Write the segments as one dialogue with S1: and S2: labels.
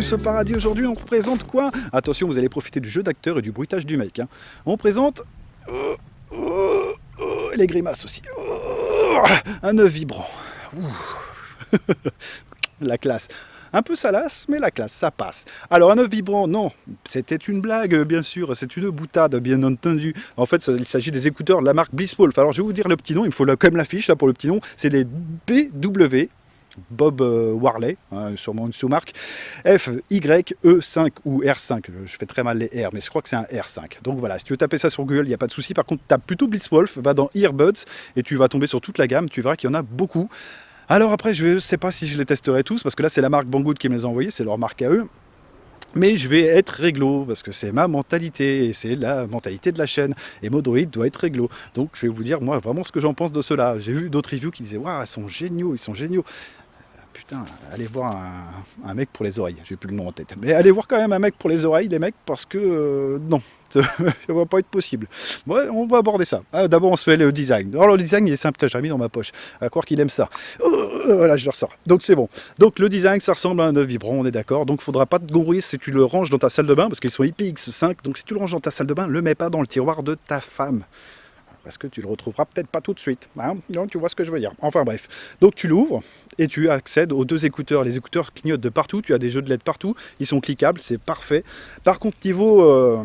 S1: Campus au Paradis. Aujourd'hui, on représente quoi? Attention, vous allez profiter du jeu d'acteur et du bruitage du mec. Hein. On présente... les grimaces aussi. Un œuf vibrant. La classe. Un peu salace, mais la classe, ça passe. Alors, un œuf vibrant, non, c'était une blague, bien sûr, c'est une boutade, bien entendu. En fait, il s'agit des écouteurs de la marque Blisswolf. Alors, je vais vous dire le petit nom, il me faut quand même l'affiche, là, pour le petit nom. C'est des BW, Bob Warley, hein, sûrement une sous-marque, FYE5 ou R5. Je fais très mal les R, mais je crois que c'est un R5. Donc voilà, si tu veux taper ça sur Google, il n'y a pas de souci. Par contre, tape plutôt Blisswolf, va dans Earbuds, et tu vas tomber sur toute la gamme, tu verras qu'il y en a beaucoup. Alors après, je ne sais pas si je les testerai tous, parce que là, c'est la marque Banggood qui me les a envoyés, c'est leur marque à eux. Mais je vais être réglo, parce que c'est ma mentalité, et c'est la mentalité de la chaîne. Et Modroid doit être réglo. Donc je vais vous dire, moi, vraiment ce que j'en pense de cela. J'ai vu d'autres reviews qui disaient, waouh, ils sont géniaux, ils sont géniaux. Putain, allez voir un mec pour les oreilles, j'ai plus le nom en tête. Mais allez voir quand même un mec pour les oreilles, les mecs, parce que non, ça va pas être possible. Ouais, on va aborder ça. Ah, d'abord, on se fait le design. Alors, le design, il est simple, j'ai mis dans ma poche. À croire qu'il aime ça. Voilà, je le ressors. Donc, c'est bon. Donc, le design, ça ressemble à un œuf vibrant, on est d'accord. Donc, il ne faudra pas te grouiller si tu le ranges dans ta salle de bain, parce qu'ils sont IPX5. Donc, si tu le ranges dans ta salle de bain, le mets pas dans le tiroir de ta femme. Parce que tu le retrouveras peut-être pas tout de suite. Hein, donc tu vois ce que je veux dire. Enfin bref. Donc tu l'ouvres et tu accèdes aux deux écouteurs. Les écouteurs clignotent de partout. Tu as des jeux de LED partout. Ils sont cliquables, c'est parfait. Par contre, niveau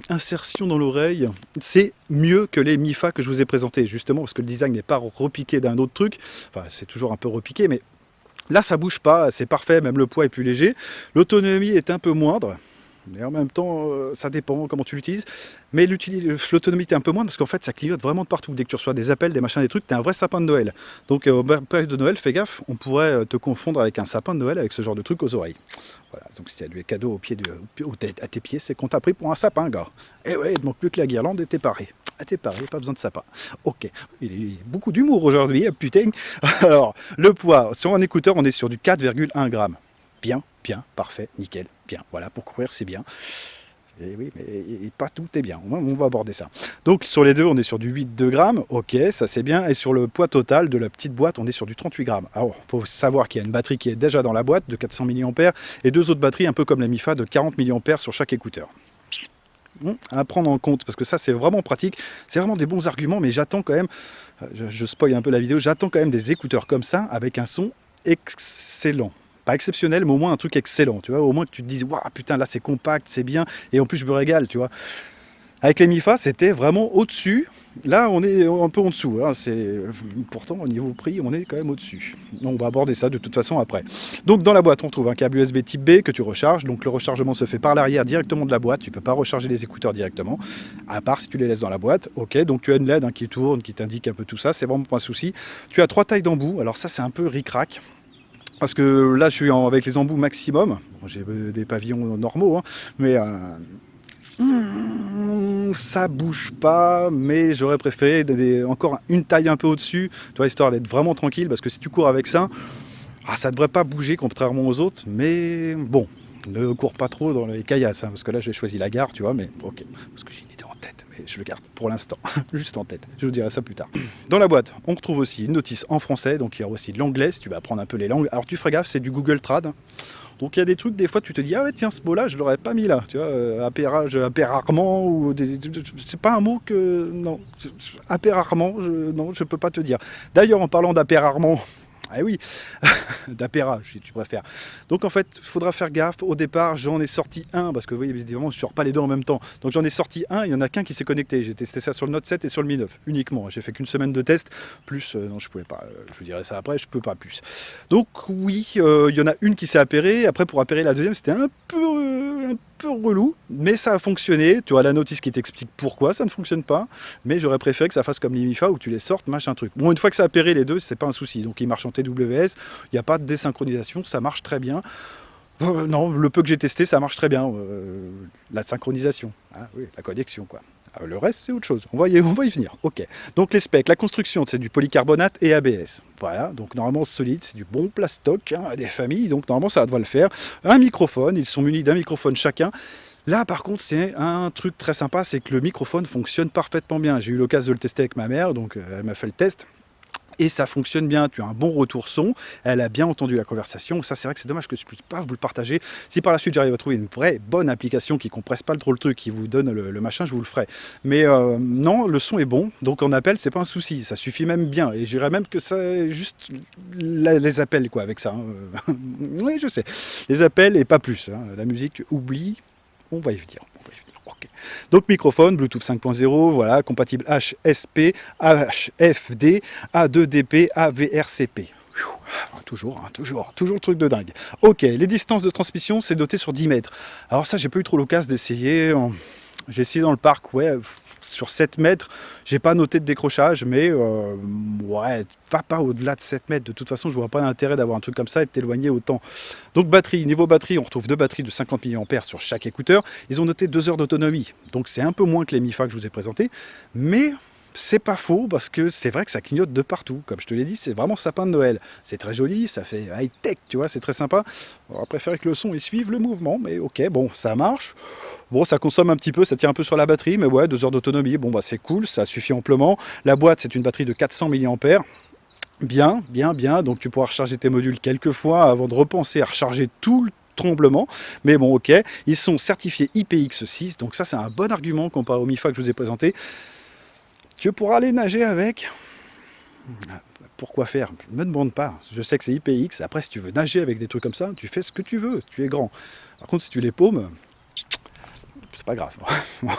S1: insertion dans l'oreille, c'est mieux que les MIFA que je vous ai présentés. Justement parce que le design n'est pas repiqué d'un autre truc. Enfin, c'est toujours un peu repiqué, mais là ça bouge pas. C'est parfait. Même le poids est plus léger. L'autonomie est un peu moindre. Mais en même temps, ça dépend comment tu l'utilises. Mais l'autonomie est un peu moins parce qu'en fait, ça clignote vraiment de partout. Dès que tu reçois des appels, des machins, des trucs, tu es un vrai sapin de Noël. Donc, au période de Noël, fais gaffe, on pourrait te confondre avec un sapin de Noël avec ce genre de truc aux oreilles. Voilà, donc si tu as des cadeaux à tes pieds, c'est qu'on t'a pris pour un sapin, gars. Et ouais, il ne manque plus que la guirlande et t'es paré. T'es paré, pas besoin de sapin. Ok, il y a beaucoup d'humour aujourd'hui, putain. Alors, le poids, sur un écouteur, on est sur du 4,1 grammes. Bien, parfait, nickel, bien. Voilà, pour courir, c'est bien. Et oui, mais pas tout est bien. On va aborder ça. Donc, sur les deux, on est sur du 8,2 grammes. Ok, ça c'est bien. Et sur le poids total de la petite boîte, on est sur du 38 grammes. Alors, il faut savoir qu'il y a une batterie qui est déjà dans la boîte de 400 mAh et deux autres batteries, un peu comme la MIFA, de 40 mAh sur chaque écouteur. À prendre en compte, parce que ça, c'est vraiment pratique. C'est vraiment des bons arguments, mais j'attends quand même, je spoil un peu la vidéo, j'attends quand même des écouteurs comme ça, avec un son excellent. Pas exceptionnel, mais au moins un truc excellent, tu vois, au moins que tu te dises, waouh, putain, là c'est compact, c'est bien, et en plus je me régale, tu vois. Avec les MIFA, c'était vraiment au-dessus. Là, on est un peu en dessous. Hein. Pourtant, au niveau prix, on est quand même au-dessus. On va aborder ça de toute façon après. Donc, dans la boîte, on trouve un câble USB type B que tu recharges. Donc, le rechargement se fait par l'arrière directement de la boîte. Tu ne peux pas recharger les écouteurs directement, à part si tu les laisses dans la boîte. Ok, donc tu as une LED qui tourne, qui t'indique un peu tout ça. C'est vraiment pas un souci. Tu as 3 tailles d'embout. Alors ça, c'est un peu ric-rac. Parce que là, je suis avec les embouts maximum. Bon, j'ai des pavillons normaux, hein, mais ça bouge pas. Mais j'aurais préféré encore une taille un peu au-dessus, histoire d'être vraiment tranquille. Parce que si tu cours avec ça, ça ne devrait pas bouger contrairement aux autres. Mais bon, ne cours pas trop dans les caillasses, hein, parce que là, j'ai choisi la gare, tu vois. Mais ok, parce que j'ai une idée en tête. Mais je le garde pour l'instant, juste en tête. Je vous dirai ça plus tard. Dans la boîte, on retrouve aussi une notice en français, donc il y a aussi de l'anglais si tu vas apprendre un peu les langues. Alors tu feras gaffe, c'est du Google Trad. Donc il y a des trucs, des fois tu te dis, ah ouais tiens, ce mot-là, je l'aurais pas mis là, tu vois, apérarement, ou c'est pas un mot que, non, apérarement, non, je peux pas te dire. D'ailleurs, en parlant d'apérarement, ah oui, d'apérage si tu préfères. Donc en fait, il faudra faire gaffe. Au départ, j'en ai sorti un, parce que vous voyez, évidemment, je ne sors pas les deux en même temps. Donc j'en ai sorti un, il n'y en a qu'un qui s'est connecté. J'ai testé ça sur le Note 7 et sur le Mi 9, uniquement. J'ai fait qu'une semaine de test, plus, non, je pouvais pas, je vous dirai ça après, je peux pas plus. Donc oui, il y en a une qui s'est appairée. Après, pour appairer la deuxième, c'était un peu relou, mais ça a fonctionné. Tu as la notice qui t'explique pourquoi ça ne fonctionne pas, mais j'aurais préféré que ça fasse comme les MIFA où tu les sortes, machin truc. Bon, une fois que ça a appairé les deux, c'est pas un souci. Donc ils marchent en TWS, il n'y a pas de désynchronisation, ça marche très bien. Non, le peu que j'ai testé, ça marche très bien. La synchronisation, hein, oui, la connexion, quoi. Le reste, c'est autre chose. On va y venir. Ok. Donc les specs, la construction, c'est du polycarbonate et ABS. Voilà. Donc normalement solide, c'est du bon plastoc, hein, des familles. Donc normalement ça devrait le faire. Un microphone, ils sont munis d'un microphone chacun. Là, par contre, c'est un truc très sympa, c'est que le microphone fonctionne parfaitement bien. J'ai eu l'occasion de le tester avec ma mère, donc elle m'a fait le test. Et ça fonctionne bien, tu as un bon retour son, elle a bien entendu la conversation. Ça, c'est vrai que c'est dommage que je ne puisse pas vous le partager. Si par la suite j'arrive à trouver une vraie bonne application qui compresse pas trop le truc, qui vous donne le machin, je vous le ferai. Mais non, le son est bon, donc en appel, c'est pas un souci, ça suffit même bien. Et je dirais même que ça juste les appels quoi avec ça. Hein. Oui, je sais, les appels et pas plus. Hein. La musique, oublie, on va y venir. Okay. Donc microphone, Bluetooth 5.0, voilà, compatible HSP, HFD, A2DP, AVRCP. Toujours le truc de dingue. Ok, les distances de transmission, c'est noté sur 10 mètres. Alors ça, j'ai pas eu trop l'occasion d'essayer. J'ai essayé dans le parc, ouais, sur 7 mètres. J'ai pas noté de décrochage, mais ouais, va pas au-delà de 7 mètres. De toute façon, je vois pas l'intérêt d'avoir un truc comme ça et de t'éloigner autant. Donc batterie, niveau batterie, on retrouve deux batteries de 50 mAh sur chaque écouteur. Ils ont noté 2 heures d'autonomie. Donc c'est un peu moins que les MIFA que je vous ai présentés, mais c'est pas faux parce que c'est vrai que ça clignote de partout. Comme je te l'ai dit, c'est vraiment sapin de Noël. C'est très joli, ça fait high-tech, tu vois, c'est très sympa. On va préférer que le son il suive le mouvement, mais ok, bon, ça marche. Bon, ça consomme un petit peu, ça tire un peu sur la batterie, mais ouais, 2 heures d'autonomie, bon, bah c'est cool, ça suffit amplement. La boîte, c'est une batterie de 400 mAh. Bien, donc tu pourras recharger tes modules quelques fois avant de repenser à recharger tout le tremblement, mais bon ok, ils sont certifiés IPX6, donc ça c'est un bon argument comparé au MIFA que je vous ai présenté. Tu pourras aller nager avec. Pourquoi faire? Ne me demande pas. Je sais que c'est IPX. Après, si tu veux nager avec des trucs comme ça, tu fais ce que tu veux. Tu es grand. Par contre, si tu les paumes, c'est pas grave.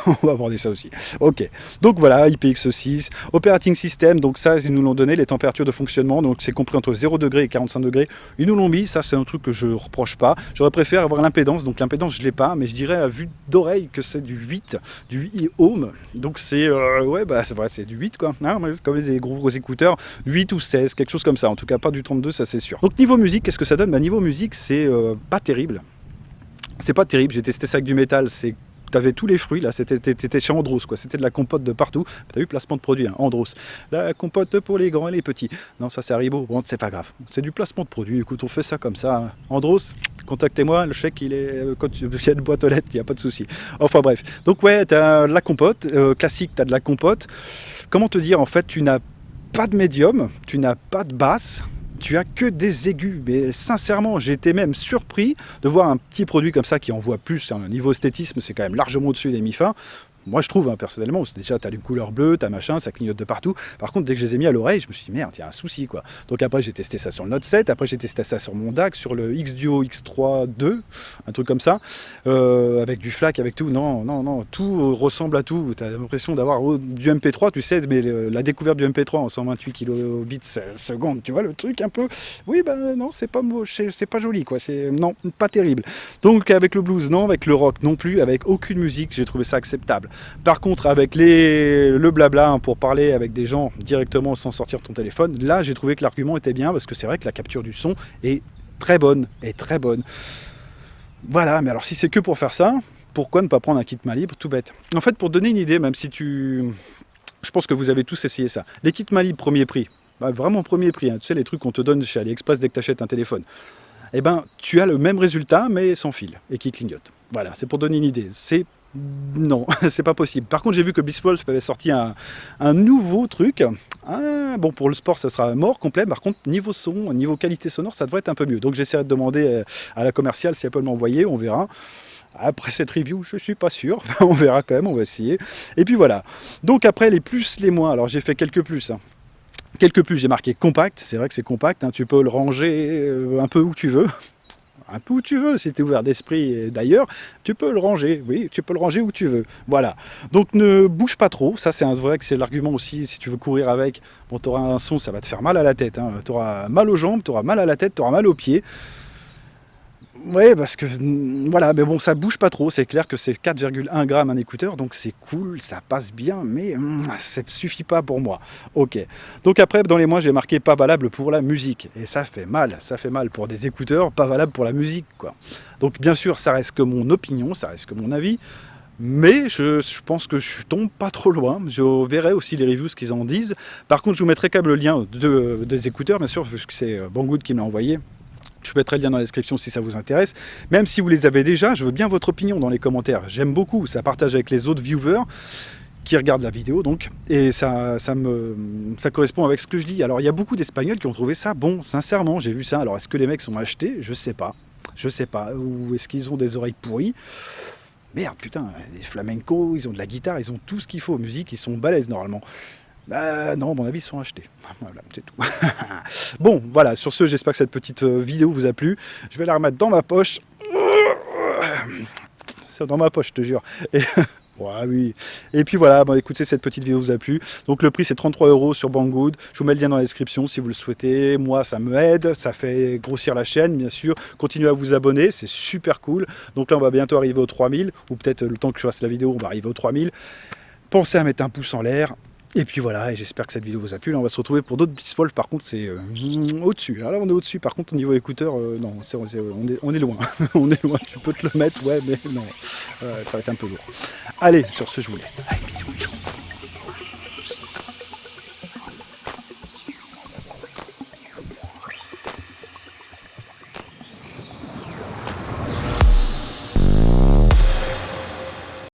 S1: On va aborder ça aussi. Ok. Donc voilà, IPX6, Operating System. Donc ça, ils nous l'ont donné, les températures de fonctionnement. Donc c'est compris entre 0 degré et 45 degrés. Ils nous l'ont mis. Ça, c'est un truc que je reproche pas. J'aurais préféré avoir l'impédance. Donc l'impédance, je l'ai pas. Mais je dirais à vue d'oreille que c'est du 8 ohm. Donc c'est, ouais, bah c'est vrai, c'est du 8 quoi. Hein, comme les gros écouteurs, 8 ou 16, quelque chose comme ça. En tout cas, pas du 32, ça c'est sûr. Donc niveau musique, qu'est-ce que ça donne? Bah, niveau musique, c'est pas terrible. C'est pas terrible. J'ai testé ça avec du métal. T'avais tous les fruits, là, t'étais chez Andros, quoi. C'était de la compote de partout. T'as vu, placement de produit, hein, Andros. La compote pour les grands et les petits. Non, ça c'est Haribo. Bon, c'est pas grave. C'est du placement de produit. Écoute, on fait ça comme ça. Hein. Andros, contactez-moi. Le chèque, il est quand il y a une boîte aux lettres, il n'y a pas de souci. Enfin bref. Donc ouais, t'as de la compote. Classique, t'as de la compote. Comment te dire, en fait, tu n'as pas de médium, tu n'as pas de basse. Tu as que des aigus, mais sincèrement, j'étais même surpris de voir un petit produit comme ça qui envoie plus. Hein. Niveau esthétisme, c'est quand même largement au-dessus des MIFA. Moi, je trouve, hein, personnellement, déjà, tu as une couleur bleue, tu as machin, ça clignote de partout. Par contre, dès que je les ai mis à l'oreille, je me suis dit, merde, il y a un souci, quoi. Donc après, j'ai testé ça sur le Note 7, après, j'ai testé ça sur mon DAC, sur le X-Duo X3 2, un truc comme ça, avec du FLAC, avec tout. Non, tout ressemble à tout. Tu as l'impression d'avoir du MP3, tu sais, mais la découverte du MP3 en 128 kilobits seconde, tu vois, le truc un peu. Oui, ben non, c'est pas moche, c'est pas joli, quoi. C'est, non, pas terrible. Donc, avec le blues, non, avec le rock, non plus, avec aucune musique, j'ai trouvé ça acceptable. Par contre, avec le blabla, hein, pour parler avec des gens directement sans sortir ton téléphone, là j'ai trouvé que l'argument était bien parce que c'est vrai que la capture du son est très bonne. Voilà, mais alors si c'est que pour faire ça, pourquoi ne pas prendre un kit main libre tout bête? En fait, pour donner une idée, même si je pense que vous avez tous essayé ça, les kits main libre premier prix, bah, vraiment premier prix, hein, tu sais les trucs qu'on te donne chez AliExpress dès que tu achètes un téléphone, eh ben tu as le même résultat mais sans fil et qui clignote. Voilà, c'est pour donner une idée. Non, c'est pas possible. Par contre, j'ai vu que Beastwolf avait sorti un nouveau truc. Bon, pour le sport, ça sera mort complet. Par contre, niveau son, niveau qualité sonore, ça devrait être un peu mieux. Donc, j'essaierai de demander à la commerciale si elle peut m'envoyer. On verra. Après cette review, je suis pas sûr. On verra quand même, on va essayer. Et puis voilà. Donc, après, les plus, les moins. Alors, j'ai fait quelques plus. Hein. Quelques plus, j'ai marqué compact. C'est vrai que c'est compact. Hein. Tu peux le ranger un peu où tu veux. Un peu où tu veux, si tu es ouvert d'esprit d'ailleurs, tu peux le ranger, oui, tu peux le ranger où tu veux, voilà. Donc ne bouge pas trop, ça c'est vrai que c'est l'argument aussi, si tu veux courir avec, bon tu auras un son, ça va te faire mal à la tête, hein. Tu auras mal aux jambes, tu auras mal à la tête, tu auras mal aux pieds. Ouais, parce que voilà, mais bon, ça bouge pas trop. C'est clair que c'est 4,1 grammes un écouteur, donc c'est cool, ça passe bien, mais ça suffit pas pour moi. Ok. Donc après, dans les mois, j'ai marqué pas valable pour la musique, et ça fait mal pour des écouteurs, pas valable pour la musique, quoi. Donc bien sûr, ça reste que mon opinion, ça reste que mon avis. Mais je pense que je tombe pas trop loin. Je verrai aussi les reviews, ce qu'ils en disent. Par contre, je vous mettrai quand même le lien des écouteurs, bien sûr, parce que c'est Banggood qui me l'a envoyé. Je mettrai le lien dans la description si ça vous intéresse. Même si vous les avez déjà, je veux bien votre opinion dans les commentaires. J'aime beaucoup, ça partage avec les autres viewers. qui regardent la vidéo donc, et ça correspond avec ce que je dis. Alors il y a beaucoup d'Espagnols qui ont trouvé ça bon, sincèrement, j'ai vu ça. Alors est-ce que les mecs sont achetés? Je sais pas, ou est-ce qu'ils ont des oreilles pourries? Merde, putain, les flamencos, ils ont de la guitare, ils ont tout ce qu'il faut, musique, ils sont balèzes normalement. Non, à mon avis, ils sont achetés. Voilà, c'est tout. Bon, voilà, sur ce, j'espère que cette petite vidéo vous a plu. Je vais la remettre dans ma poche. C'est dans ma poche, je te jure. Et ouais, oui. Et puis voilà, bon, écoutez, cette petite vidéo vous a plu. Donc le prix c'est 33 € sur Banggood. Je vous mets le lien dans la description si vous le souhaitez. Moi ça me aide, ça fait grossir la chaîne bien sûr. Continuez à vous abonner, c'est super cool. Donc là on va bientôt arriver aux 3000, ou peut-être le temps que je fasse la vidéo on va arriver aux 3000. Pensez à mettre un pouce en l'air. Et puis voilà, et j'espère que cette vidéo vous a plu. Là, on va se retrouver pour d'autres Blitz Wolf. Par contre, c'est au-dessus. Alors là, on est au-dessus. Par contre, au niveau écouteur, non, on est loin. On est loin. Tu peux te le mettre, ouais, mais non. Ça va être un peu lourd. Allez, sur ce, je vous laisse. Allez, bisous, ciao.